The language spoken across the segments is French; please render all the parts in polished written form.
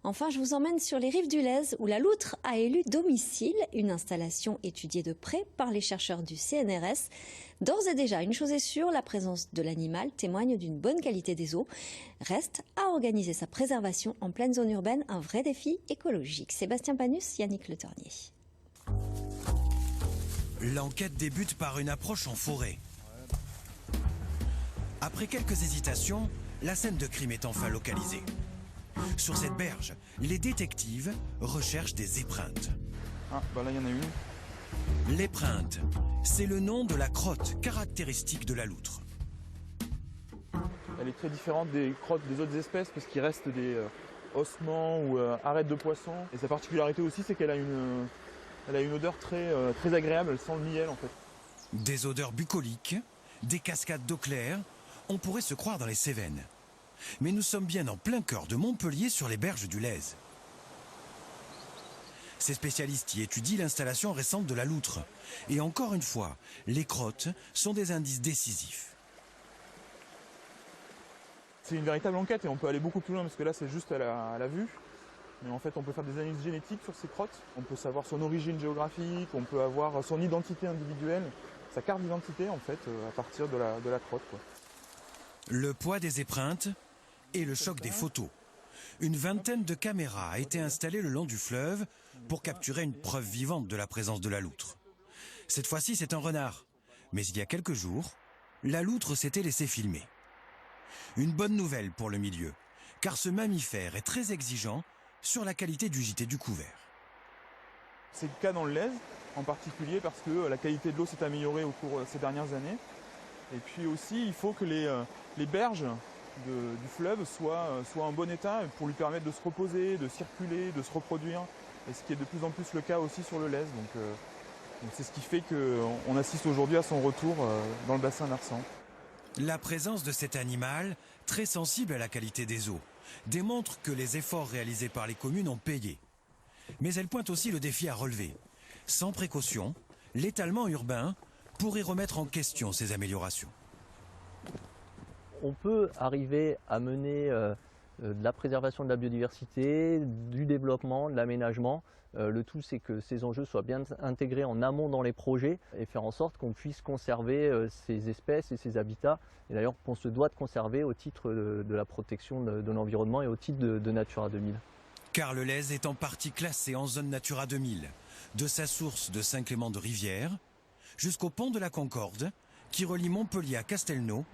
Enfin, je vous emmène sur les rives du Lez où la loutre a élu domicile, une installation étudiée de près par les chercheurs du CNRS. D'ores et déjà, une chose est sûre, la présence de l'animal témoigne d'une bonne qualité des eaux. Reste à organiser sa préservation en pleine zone urbaine, un vrai défi écologique. Sébastien Panus, Yannick Le Tornier. L'enquête débute par une approche en forêt. Après quelques hésitations, la scène de crime est enfin localisée. Sur cette berge, les détectives recherchent des épreintes. Ah, bah là il y en a une. L'épreinte, c'est le nom de la crotte caractéristique de la loutre. Elle est très différente des crottes des autres espèces parce qu'il reste des ossements ou arêtes de poisson. Et sa particularité aussi, c'est qu'elle a une odeur très agréable, elle sent le miel en fait. Des odeurs bucoliques, des cascades d'eau claire, on pourrait se croire dans les Cévennes. Mais nous sommes bien en plein cœur de Montpellier, sur les berges du Lez. Ces spécialistes y étudient l'installation récente de la loutre. Et encore une fois, les crottes sont des indices décisifs. C'est une véritable enquête et on peut aller beaucoup plus loin parce que là c'est juste à la vue. Mais en fait on peut faire des analyses génétiques sur ces crottes. On peut savoir son origine géographique, on peut avoir son identité individuelle, sa carte d'identité en fait à partir de la crotte, quoi. Le poids des épreintes et le choc des photos. Une vingtaine de caméras a été installée le long du fleuve pour capturer une preuve vivante de la présence de la loutre. Cette fois-ci, c'est un renard. Mais il y a quelques jours, la loutre s'était laissée filmer. Une bonne nouvelle pour le milieu, car ce mammifère est très exigeant sur la qualité du gîte et du couvert. C'est le cas dans le Lez en particulier parce que la qualité de l'eau s'est améliorée au cours de ces dernières années. Et puis aussi, il faut que les berges du fleuve soient en bon état pour lui permettre de se reposer, de circuler, de se reproduire. Et ce qui est de plus en plus le cas aussi sur le Lez. Donc c'est ce qui fait qu'on assiste aujourd'hui à son retour dans le bassin d'Arsan. La présence de cet animal, très sensible à la qualité des eaux, démontre que les efforts réalisés par les communes ont payé. Mais elle pointe aussi le défi à relever. Sans précaution, l'étalement urbain pourrait remettre en question ces améliorations. On peut arriver à mener de la préservation de la biodiversité, du développement, de l'aménagement. Le tout, c'est que ces enjeux soient bien intégrés en amont dans les projets et faire en sorte qu'on puisse conserver ces espèces et ces habitats. Et d'ailleurs, qu'on se doit de conserver au titre de la protection de l'environnement et au titre de Natura 2000. Car le Lez est en partie classé en zone Natura 2000, de sa source de Saint-Clément-de-Rivière jusqu'au pont de la Concorde qui relie Montpellier à Castelnau,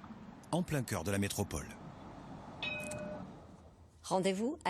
en plein cœur de la métropole. Rendez-vous à